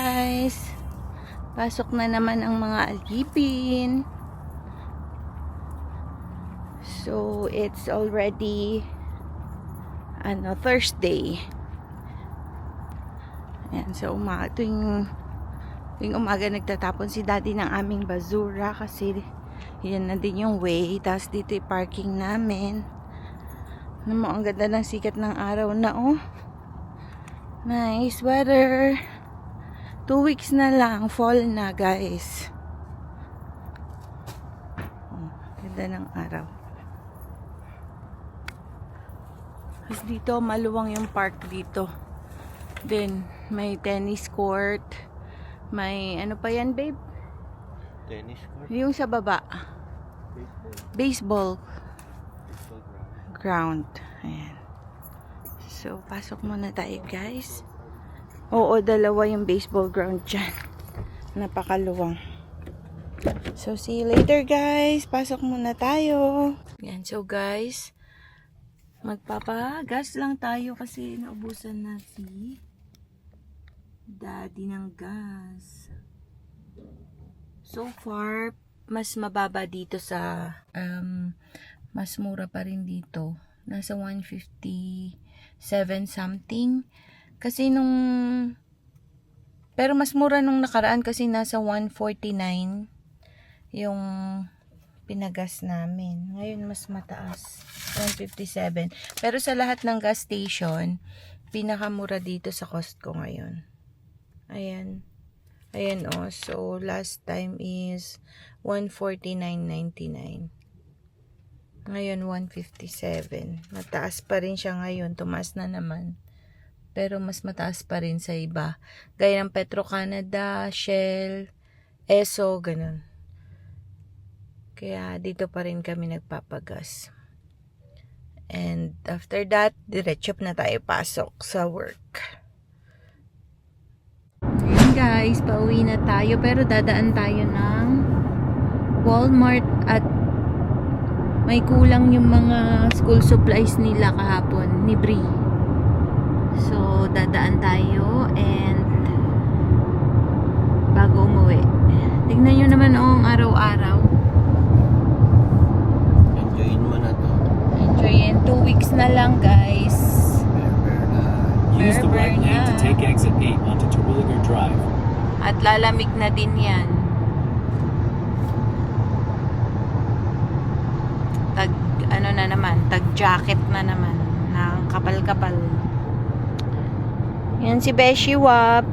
guys, pasok na naman ang mga alipin. So it's already Thursday. Ayan, so tuwing umaga nagtatapon si daddy ng aming basura kasi yan na din yung way. Tapos dito yung parking namin. Ang ganda ng sikat ng araw na nice weather. 2 weeks na lang, fall na guys. Ganda ng araw. Tapos dito maluwang yung park dito. Then may tennis court. May ano pa yan babe? Tennis court? Yung sa baba. Baseball ground. Ayan. So pasok muna tayo guys. Oo, dalawa yung baseball ground dyan. Napakaluwang. So see you later guys. Pasok muna tayo. Yan, so guys, magpapagas lang tayo kasi naubusan na si daddy ng gas. So far, mas mababa dito sa mas mura pa rin dito. Nasa 157 something. Kasi pero mas mura nung nakaraan kasi nasa 149 yung pinagas namin. Ngayon mas mataas. 157. Pero sa lahat ng gas station, pinakamura dito sa Costco ngayon. Ayan. Ayan so last time is 149.99. Ngayon 157. Mataas pa rin siya ngayon. Tumaas na naman. Pero mas mataas pa rin sa iba. Gaya ng Petro-Canada, Shell, Esso, ganun. Kaya dito pa rin kami nagpapagas. And after that, diretso na tayo pasok sa work. Ayan guys, pauwi na tayo. Pero dadaan tayo ng Walmart at may kulang yung mga school supplies nila kahapon ni Brie. So, dadaan tayo and bago umuwi. Tingnan nyo naman ang araw-araw. Enjoyin mo na to. Enjoyin. 2 weeks na lang guys. Use the right lane to take exit 8 onto Terwilliger Drive. At lalamig na din yan. Tag jacket na naman. Na kapal-kapal. Yan si Beshi Wap.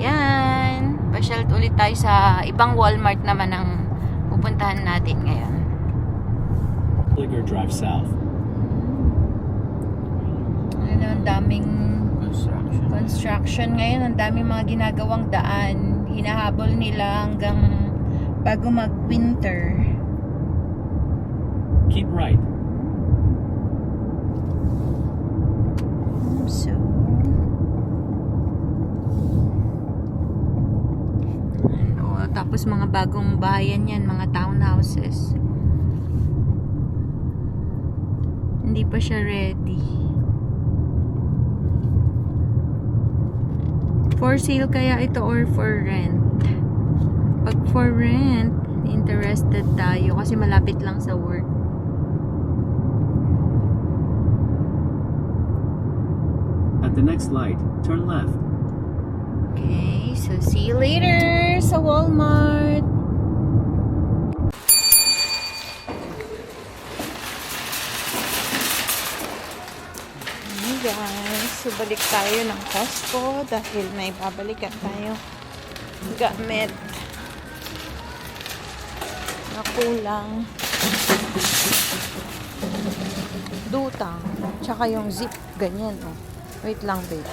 Yan. Pasyal ulit tayo sa ibang Walmart naman ang pupuntahan natin ngayon. Terwilliger Drive South. Ang daming construction ngayon. Ang daming mga ginagawang daan. Hinahabol nila hanggang bago mag-winter. Keep right. So, tapos mga bagong bayan yan, mga townhouses. Hindi pa siya ready. For sale kaya ito or for rent? Pag for rent, interested tayo kasi malapit lang sa work. At the next light, turn left. Okay, so see you later sa Walmart. Hey guys, so balik tayo ng Costco dahil may babalikan tayo gamit na kulang. Dutang, tsaka yung zip, ganyan Wait lang babe.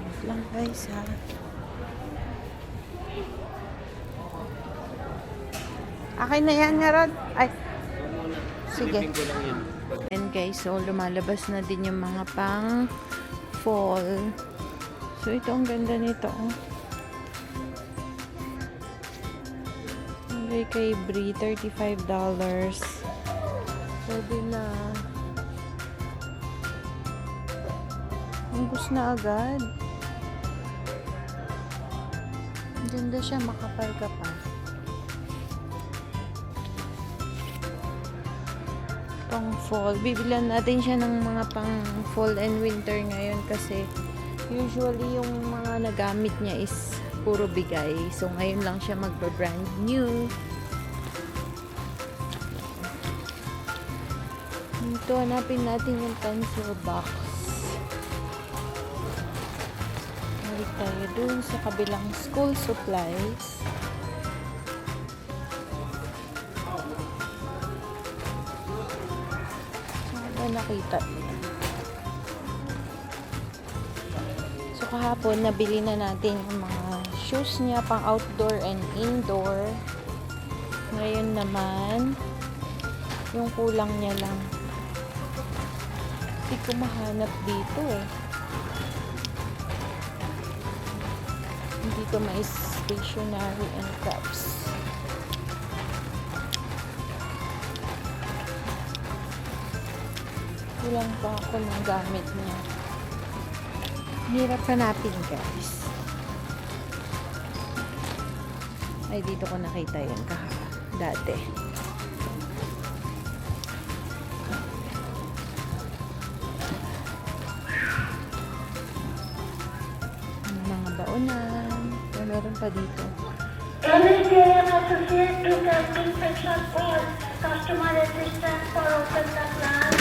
Wait lang guys ha. Akin na yan nga Rod. Ay. Sige. And guys, so lumalabas na din yung mga pang fall. So, ito ang ganda nito. Okay, kay Brie, $35. Pwede na. Ubus na agad. Ganda siya, makapal ka pa. Pang fall. Bibilan natin siya ng mga pang fall and winter ngayon kasi usually yung mga nagamit niya is puro bigay. So, ngayon lang siya magba-brand new. Ito, hanapin natin yung pencil box. Balik tayo dun sa kabilang school supplies. Saan ba nakita niya? So, kahapon, nabili na natin yung mga shoes niya pang outdoor and indoor. Ngayon naman, yung kulang niya lang. Hindi ko mahanap dito eh. Hindi ko stationery and crafts. Kulang pa ako ng gamit niya. Hirap hanapin, guys. Ay, dito ko nakita yun dati. Mga baonan. Meron pa dito. MSJM Associate to Captain Section 4, Customer Assistance for Open the Class.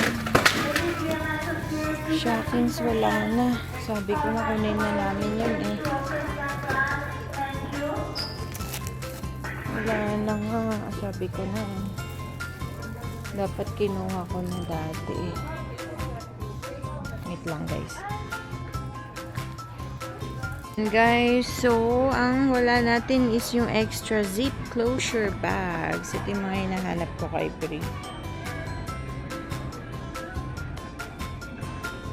MSJM Associate to Shockings, wala na. Sabi ko na kunin na namin yun eh. Open the Class. Thank you. Wala na nga. Sabi ko na eh. Dapat kinuha ko na dati eh. Wait lang, guys. Guys, so, ang wala natin is yung extra zip closure bags. Ito yung mga hinahanap ko kay Brie.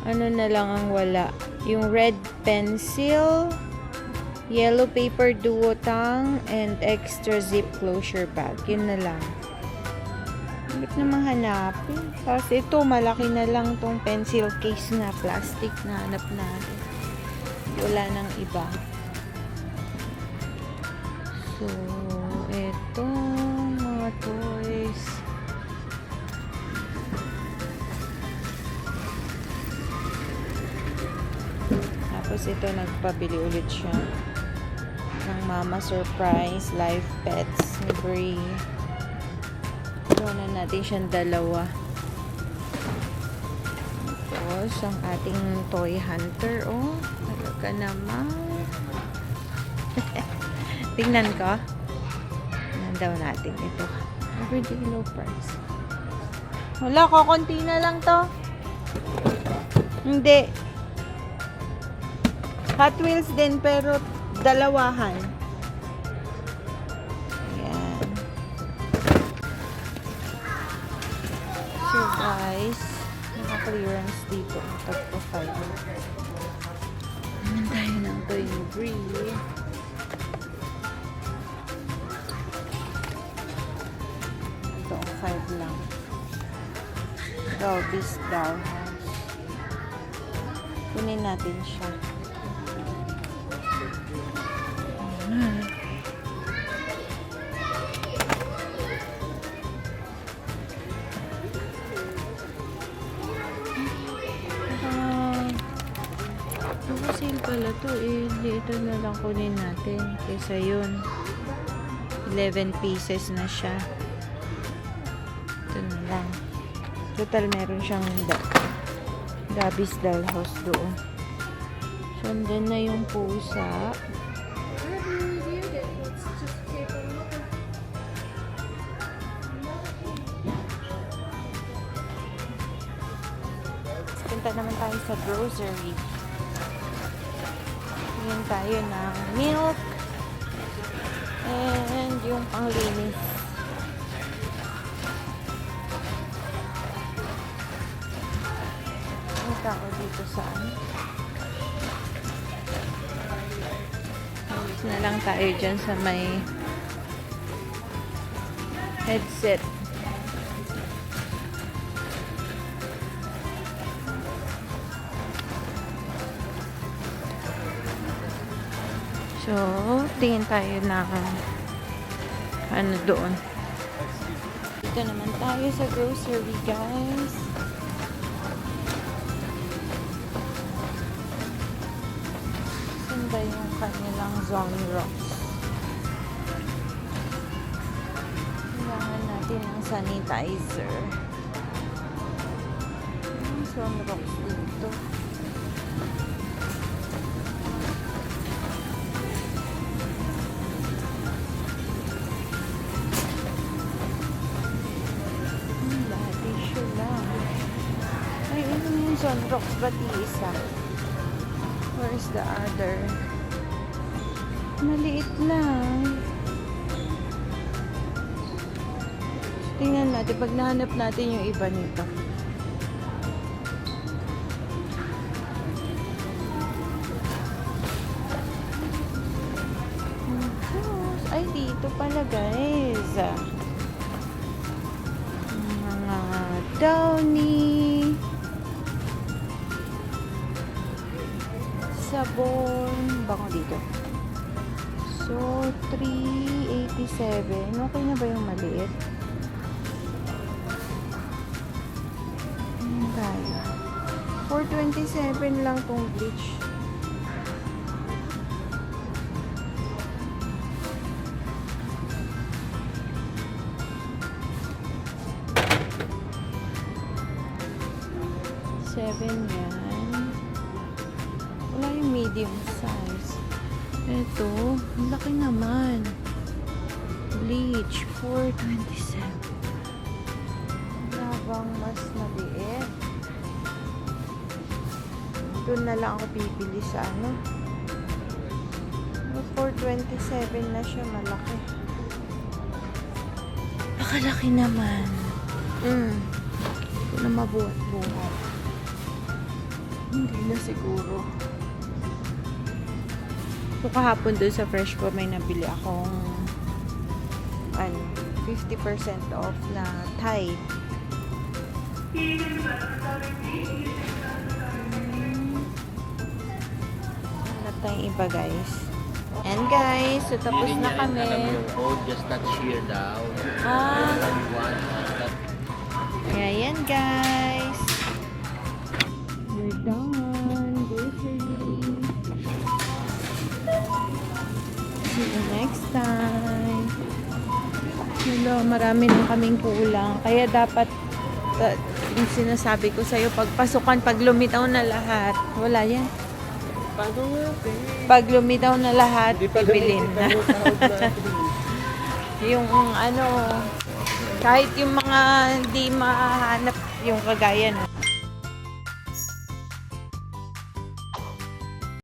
Ano na lang ang wala? Yung red pencil, yellow paper duotang, and extra zip closure bag. Yun na lang. Hindi naman hanapin. Kasi ito, malaki na lang tong pencil case na plastic na hanap natin. Wala nang iba. So, ito, mga toys. Tapos ito, nagpabili ulit siya ng Mama Surprise Live Pets ni Brie. Ito na natin siyang dalawa. Tapos, ang ating toy hunter, oh. Talaga naman. Tingnan ko. Tingnan daw natin ito. Everyday low price. Wala, konti na lang to. Hindi. Hot Wheels din, pero dalawahan. Ayan. So, guys, naka-clearance dito. Tagpo 5. Naman tayo ng toy ni Brie. Ito, 5 lang. Dolby's Dollhouse. Kunin natin siya. Ayan. Sale pala to eh. Ito na lang kunin natin. Kesa yun. 11 pieces na siya. Ito na lang. Total meron siyang Dolby's Dollhouse doon. So, andun na yung pusa. Punta naman tayo sa grocery. Tingin tayo ng milk and yung panglinis. May tao dito saan? Bumalik na lang tayo dyan sa may headset. So, tingin tayo ng ano doon. Dito naman tayo sa grocery, guys. Saan ba yung kanilang Zone Rocks? Kailangan natin ng sanitizer. Yung Zone Rocks dito. Tissue lang. Ay, ito yung Zone Rocks. Ba't isa? Where's the other? Maliit lang. Tingnan natin. Pag nahanap natin yung iba nito. Ay, dito pala, guys. Mga Downy. Sabon. Bango dito. So, 387. Okay na ba yung maliit? Tayo. 427 lang tong bleach. $7 yan. Wala yung medium size. Ito, ang laki naman. Bleach, 427. Wala bang mas maliit? Doon na lang ako bibili sa ano. 427 na siya, malaki. Nakalaki naman. Ito na mabuhat-buhat. Hindi na siguro. So, kahapon doon sa Freshco may nabili akong 50% off na Tide. Hanap tayong iba, guys. And guys, so tapos Hindi na niya kami. alam yung code, just touch here daw. Ah. One, Kaya yan, guys. We're done. Grocery. See you next time. Hello, marami na kaming kulang. Kaya dapat, yung sinasabi ko sa'yo, pagpasukan, pag lumitaw na lahat. Wala yan. paano nga, Pag lumitaw na lahat, bibilin na. Yung ano, kahit yung mga hindi mahanap yung kagaya no.